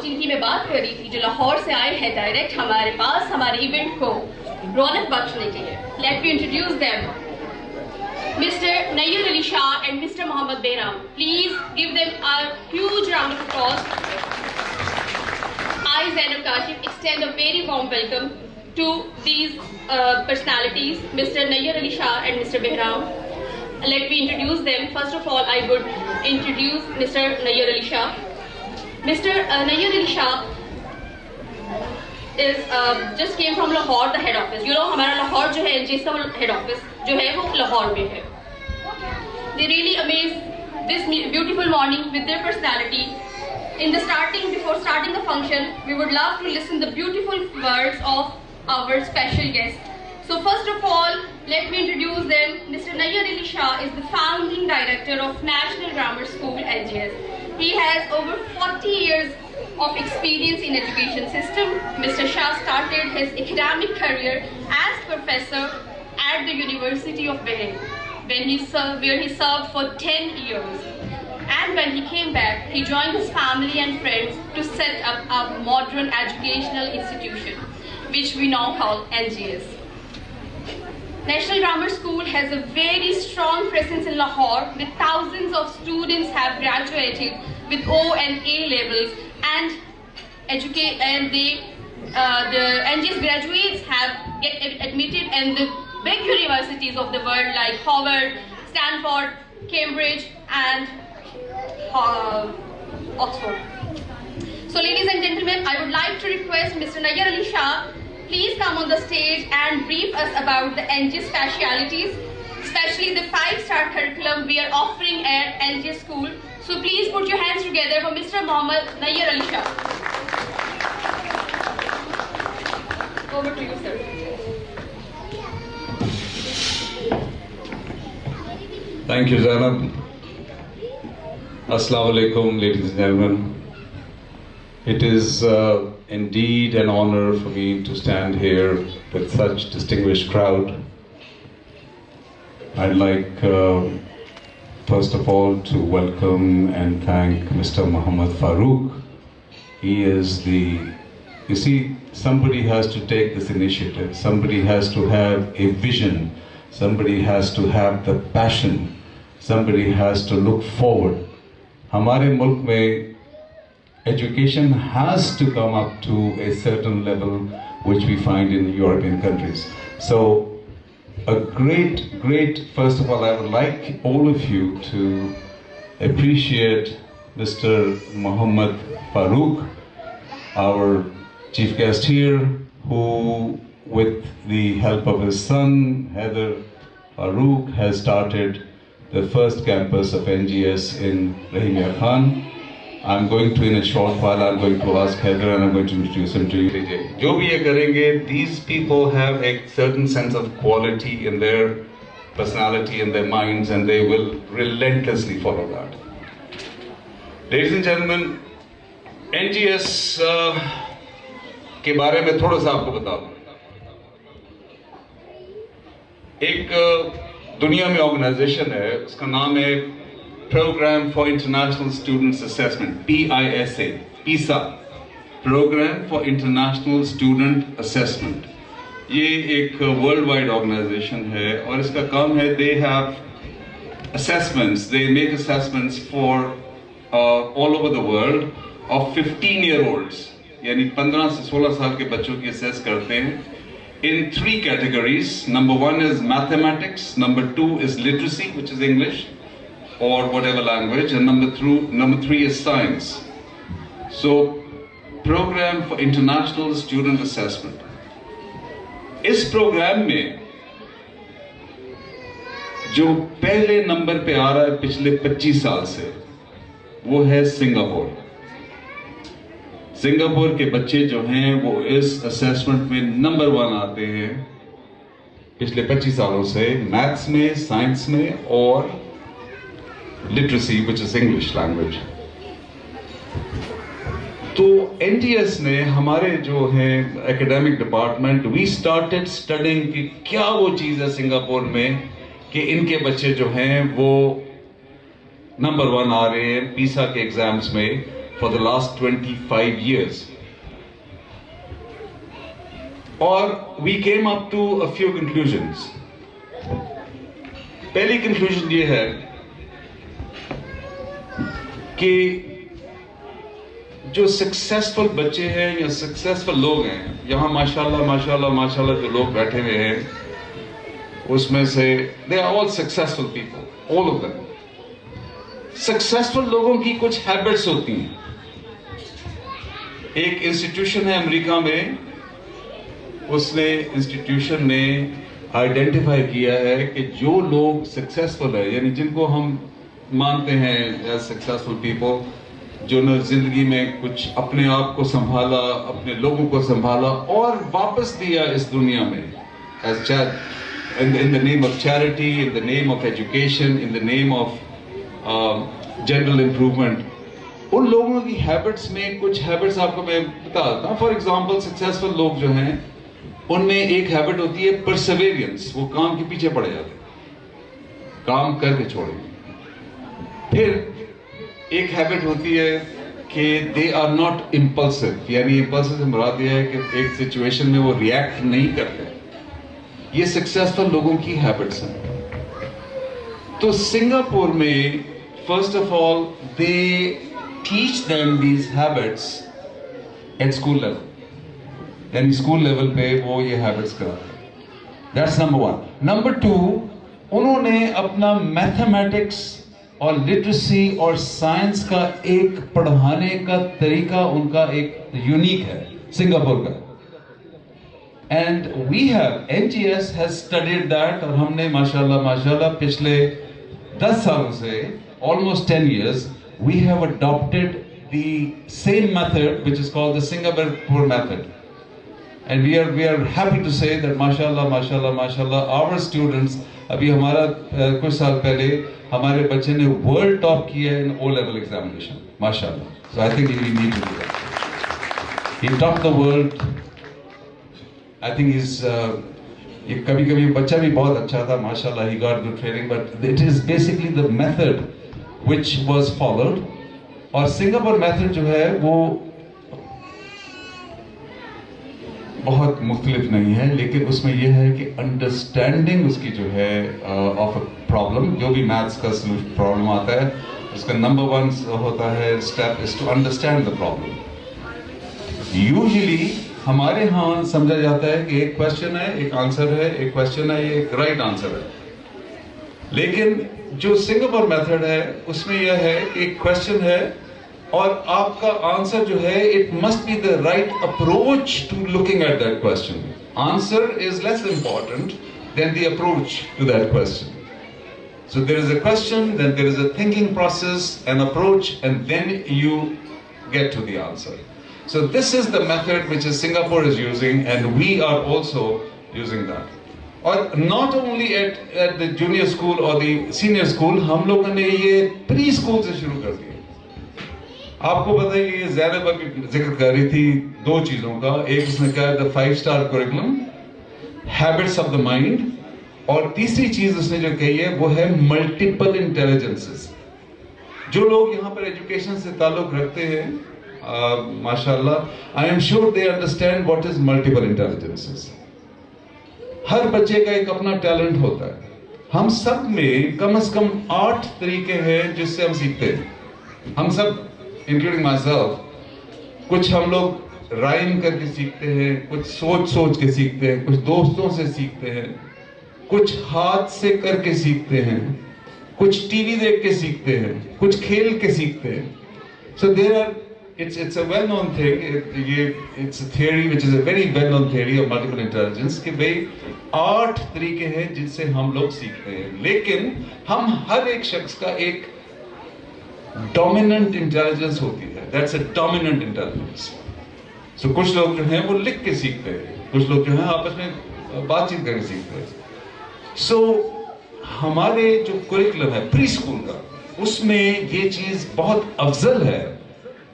जिनकी मैं बात कर रही थी, जो लाहौर से आए हैं डायरेक्ट हमारे पास हमारे इवेंट को रौनक बख्शने के लिए। Let me introduce them, mister Nayyar Ali Shah and mister Mohammad Behram. Please give them a huge round of applause. I, Zainab Kashif, extend a very warm welcome to these personalities, Mr. Nayyer Ali Shah and Mr. Behram. Let me introduce them. First of all, I would introduce Mr. Nayyer Ali Shah. Mr. Nayyer Ali Shah is just came from Lahore, the head office. You know, हमारा लाहौर जो है NGS का head office जो है वो लाहौर में है. They really amaze this beautiful morning with their personality. Before starting the function, we would love to listen the beautiful words of our special guest. So first of all, let me introduce them. Mr. Nayyer Ali Shah is the founding director of National Grammar School, NGS. He has over 40 years of experience in education system. Mr. Shah started his academic career as professor at the University of Bahrain, where he served for 10 years. And when he came back, he joined his family and friends to set up a modern educational institution, which we now call NGS. National Grammar School has a very strong presence in Lahore, with thousands of students have graduated with O and A levels, and the NGS graduates have get admitted in the big universities of the world like Harvard, Stanford, Cambridge, and Oxford. So ladies and gentlemen, I would like to request Mr. Nayyer Ali Shah, please come on the stage and brief us about the NGS specialities, especially the 5-star curriculum we are offering at NGS school. So please put your hands together for Mr. Mohammad Nayyer Ali Shah. Over to you, sir. Thank you, Zainab. Assalamu alaikum, ladies and gentlemen. It is indeed an honor for me to stand here with such distinguished crowd. I'd like, first of all, to welcome and thank Mr. Muhammad Farooq. He is you see, somebody has to take this initiative. Somebody has to have a vision. Somebody has to have the passion. Somebody has to look forward. हमारे मुल्क में education has to come up to a certain level which we find in European countries. So a great, first of all, I would like all of you to appreciate Mr. Muhammad Farooq, our chief guest here, who with the help of his son, Haider Farooq, has started the first campus of NGS in Rahimia Khan. I'm going to, in a short while, I'm going to ask Haider and I'm going to introduce him to you. जो भी ये करेंगे, these people have a certain sense of quality in their personality and their minds, and they will relentlessly follow that. Ladies and gentlemen, NGS के बारे में थोड़ा सा आपको बता दूं. एक दुनिया में ऑर्गेनाइजेशन है, उसका नाम है program for international students assessment, PISA, program for international student assessment. ये एक वर्ल्ड वाइड ऑर्गेनाइजेशन है और इसका काम है, they have assessments, they make assessments for all over the world of 15-year-olds, यानी 15 से 16 साल के बच्चों की असेस करते हैं in 3 categories. Number 1 is mathematics, number 2 is literacy, which is English or whatever language, and number 3 is science. So, program for international student assessment. इस programme में जो पहले नंबर पे आ रहा है पिछले 25 साल से, वो है सिंगापुर. सिंगापुर के बच्चे जो हैं वो इस असेसमेंट में नंबर 1 आते हैं पिछले 25 सालों से, मैथ्स में, साइंस में और literacy, which is English language. तो एनटीएस ने, हमारे जो है academic department, we started studying कि क्या वो चीज़ है सिंगापुर में कि इनके बच्चे जो हैं वो नंबर 1 आ रहे हैं पीसा के एग्जाम्स में. for the last 25 years. Or we came up to a few conclusions. पहली conclusion ये है कि जो successful बच्चे हैं या successful लोग हैं, यहाँ माशाल्लाह जो लोग बैठे हुए हैं, उसमें से they are all successful people, all of them. Successful लोगों की कुछ habits होती हैं. एक institution है अमेरिका में, उसने इंस्टीट्यूशन ने आइडेंटिफाई किया है कि जो लोग सक्सेसफुल है, यानी जिनको हम मानते हैं एज सक्सेसफुल पीपल, जिन्होंने जिंदगी में कुछ अपने आप को संभाला, अपने लोगों को संभाला और वापस दिया इस दुनिया में as in the name of charity, in the name of education, in the name of general improvement. उन लोगों की हैबिट्स में कुछ हैबिट्स आपको मैं बता देता हूँ. फॉर एग्जाम्पल सक्सेसफुल लोग जो हैं उनमें एक हैबिट होती है परसेवेरियंस. वो काम के पीछे पड़े जाते हैं, काम करके छोड़ेंगे. फिर एक हैबिट होती है कि दे आर नॉट इम्पल्सिव, यानी इम्पल्सिव से मुराद यह है कि एक सिचुएशन में वो रिएक्ट नहीं करते. ये सक्सेसफुल लोगों की हैबिट्स हैं. तो सिंगापुर में first of all they teach them these habits at school level, यानी स्कूल लेवल पे वो ये हैबिट्स कराते हैं. That's number one. Number two, उन्होंने अपना मैथमेटिक्स और लिटरेसी और साइंस का एक पढ़ाने का तरीका उनका एक यूनिक है सिंगापुर का. And we have NGS has studied that. और हमने माशाल्लाह पिछले 10 सालों से almost 10 years we have adopted the same method which is called the Singapore method. And we are happy to say that माशाल्लाह our students, अभी हमारा कुछ साल पहले हमारे बच्चे ने वर्ल्ड टॉप किया in O-level examination, माशाल्लाह. So I think we need to do that. He topped the world. I think he's कभी बच्चा भी बहुत अच्छा था, माशाल्लाह. He got good training, but it is basically the method which was followed. और Singapore method जो है वो बहुत मुख्तलिफ नहीं है, लेकिन उसमें यह है कि अंडरस्टैंडिंग उसकी जो है ऑफ अ प्रॉब्लम, जो भी मैथ्स का प्रॉब्लम आता है उसका नंबर 1 होता है step is to understand the problem. Usually हमारे यहाँ समझा जाता है कि एक क्वेश्चन है, एक आंसर है, एक क्वेश्चन है, ये एक राइट आंसर है. लेकिन जो सिंगापुर मेथड है उसमें यह है कि एक क्वेश्चन है और आपका आंसर जो है it must be the right approach to looking at that question. Answer is less important than the approach to that question. So there is a question, then there is a thinking process, an approach, and then you get to the answer. So this is the method which is Singapore is using, and we are also using that. और not only at the junior school or the senior school, हम लोगों ने ये pre school से शुरू कर दिया. आपको पता है कि ज़ैनब अभी जिक्र कर रही थी 2 चीज़ों का. एक उसने कहा the 5-star curriculum, habits of the mind, और तीसरी चीज उसने जो कही है वो है मल्टीपल इंटेलिजेंसेस. जो लोग यहाँ पर एजुकेशन से ताल्लुक रखते हैं माशाल्लाह, I am sure they understand what is multiple intelligences. हर बच्चे का एक अपना टैलेंट होता है. हम सब में कम से कम 8 तरीके हैं जिससे हम सीखते हैं. हम सब इंक्लूडिंग माई सेल्फ, कुछ हम लोग राइम करके सीखते हैं, कुछ सोच के सीखते हैं, कुछ दोस्तों से सीखते हैं, कुछ हाथ से करके सीखते हैं, कुछ टीवी देख के सीखते हैं, कुछ खेल के सीखते हैं. So there are, it's a well known thing, it's a theory which is a very well known theory of multiple intelligence कि भाई 8 तरीके हैं जिनसे हम लोग सीखते हैं. लेकिन हम हर एक शख्स का एक डोमिनेंट इंटेलिजेंस होती है. That's a dominant intelligence. So कुछ लोग जो हैं वो लिख के सीखते हैं, कुछ लोग जो हैं आपस में बातचीत करके सीखते हैं. So हमारे जो करिकुलम है प्री स्कूल का, उसमें ये चीज बहुत अफजल है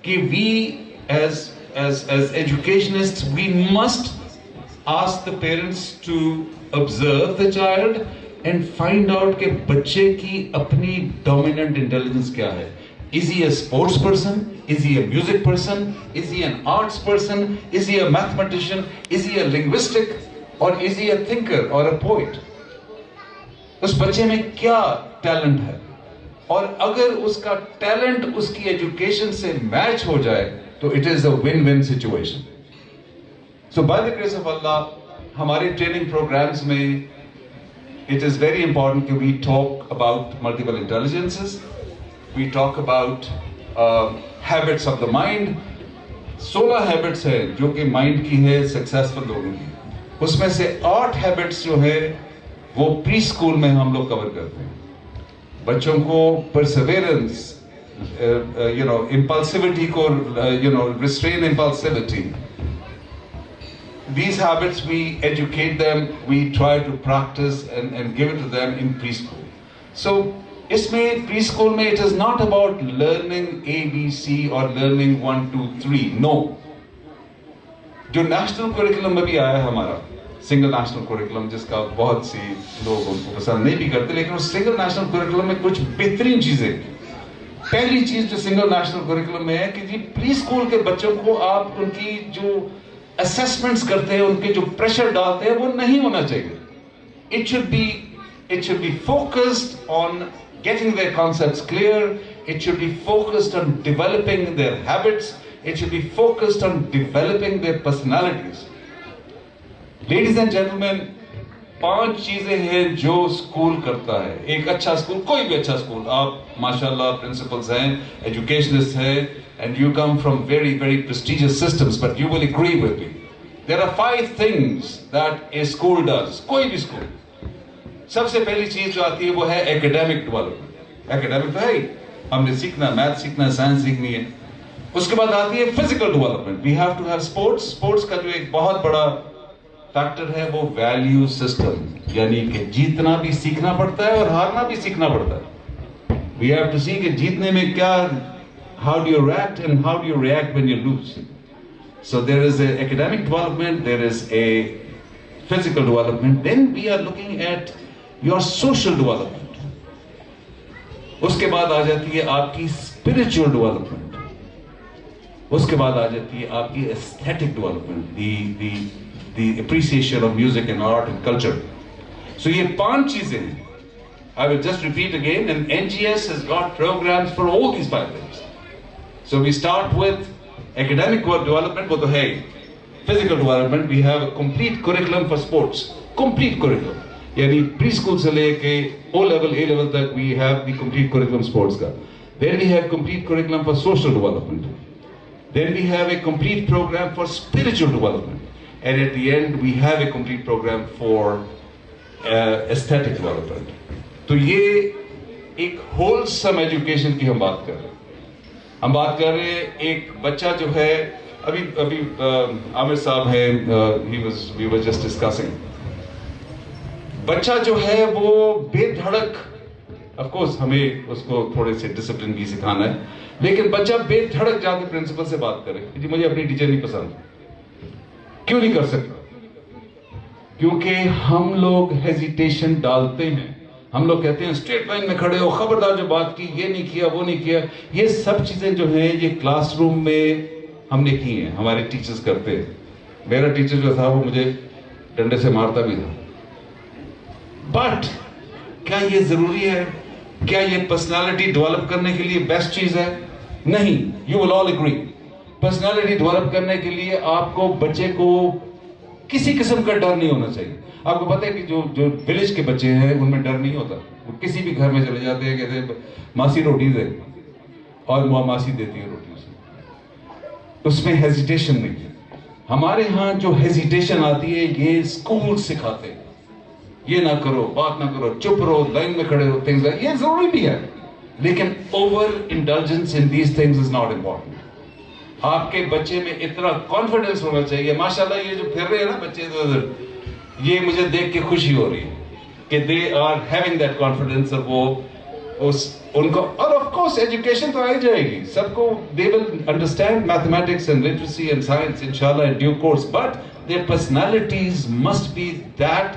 कि we as educationists we must ask the parents to observe the child and find out कि बच्चे की अपनी dominant intelligence क्या है. Is he a sports person? Is he a music person? Is he an arts person? Is he a mathematician? Is he a linguistic? Or is he a thinker or a poet? उस बच्चे में क्या talent है, और अगर उसका talent उसकी education से मैच हो जाए तो it is a win win situation. So by the grace of Allah हमारे ट्रेनिंग प्रोग्राम्स में it is very important that we talk about multiple intelligences, we talk about habits of the mind. 16 habits है जो कि mind की है successful लोगों की, उसमें से 8 हैबिट्स जो है वो प्री स्कूल में हम लोग कवर करते हैं. बच्चों को परसेवेरेंस, impulsivity को, restrain impulsivity. These habits we educate them, we try to practice and give it to them in preschool. So, इसमें preschool में it is not about learning ABC or learning 1, 2, 3. No. जो national curriculum में भी आया है हमारा, single national curriculum, जिसका बहुत सी लोग उनको पसंद नहीं भी करते, लेकिन उस single national curriculum में कुछ बेहतरीन चीजें. पहली चीज जो single national curriculum में है कि जी preschool के बच्चों को आप उनकी जो असेसमेंट्स करते हैं, उनके जो प्रेशर डालते हैं, वो नहीं होना चाहिए. It should be focused on getting their concepts clear. It should be focused on developing their habits. It should be focused on developing their personalities. Ladies and gentlemen, 5 चीजें हैं जो स्कूल करता है. एक अच्छा स्कूल, कोई भी अच्छा स्कूल, आप माशाल्लाह प्रिंसिपल्स हैं, एजुकेशनिस्ट हैं, and you come from very, very prestigious systems, but you will agree with me. There are 5 things that a school does. कोई भी स्कूल. सबसे पहली चीज जो आती है वो है एकेडमिक डेवलपमेंट. एकेडमिक तो है ही, हमने सीखना, मैथ सीखना, साइंस सीखनी है. उसके बाद आती है physical development. We have to have sports. Sports का जो एक बहुत बड़ा फैक्टर है वो वैल्यू सिस्टम, यानी कि जीतना भी सीखना पड़ता है और हारना भी सीखना पड़ता है. वी हैव टू सी कि जीतने में क्या, how do you react and how do you react when you lose. So there is a academic development, there is a physical development, then we are looking at your social development. उसके बाद आ जाती है आपकी spiritual development. उसके बाद आ जाती है आपकी aesthetic development, the appreciation of music and art and culture. So ये 5 चीजें हैं. I will just repeat again, and NGS has got programs for all these 5 things. So we start with academic development, वो तो है. Physical development, we have a complete curriculum for sports. Complete curriculum. यानी preschool से लेके O level, A level तक we have the complete curriculum sports का. Then we have complete curriculum for social development. Then we have a complete program for spiritual development. And at the end we have a complete program for aesthetic development. तो ये एक wholesome education की हम बात कर रहे हैं. हम बात कर रहे हैं एक बच्चा जो है, अभी आमिर साहब है, we were just discussing. बच्चा जो है वो बेधड़क, of course हमें उसको थोड़े से डिसिप्लिन भी सिखाना है, लेकिन बच्चा बेधड़क जाके प्रिंसिपल से बात करे कि मुझे अपनी टीचर नहीं पसंद. क्यों नहीं कर सकता? क्योंकि हम लोग हेजिटेशन डालते हैं. हम लोग कहते हैं स्ट्रेट लाइन में खड़े हो, खबरदार जो बात की, ये नहीं किया, वो नहीं किया. ये सब चीजें जो हैं ये क्लासरूम में हमने की हैं, हमारे टीचर्स करते हैं. मेरा टीचर जो था वो मुझे डंडे से मारता भी था. बट क्या ये जरूरी है? क्या ये पर्सनालिटी डेवलप करने के लिए बेस्ट चीज है? नहीं. You will all agree. Personality develop करने के लिए आपको बच्चे को किसी किस्म का डर नहीं होना चाहिए. आपको पता है कि जो विलेज के बच्चे हैं उनमें डर नहीं होता. वो किसी भी घर में चले जाते हैं, कहते हैं मासी रोटी दे, और मासी देती है रोटी उसे. उसमें हेजिटेशन नहीं है. हमारे यहाँ जो हेजिटेशन आती है ये स्कूल सिखाते हैं. ये ना करो, बात ना करो, चुप रहो, लाइन में खड़े हो, थिंग्स. ये जरूरी भी है, लेकिन over indulgence in these things is not important. आपके बच्चे में इतना कॉन्फिडेंस होना चाहिए. माशाल्लाह ये जो फिर रहे हैं ना बच्चे इधर, ये मुझे देख के खुशी हो रही है कि they are having that confidence. और वो उनको, और ऑफ कोर्स एजुकेशन तो आ ही जाएगी सबको. They will understand mathematics and literacy and science इंशाल्लाह in due course, but their personalities must be that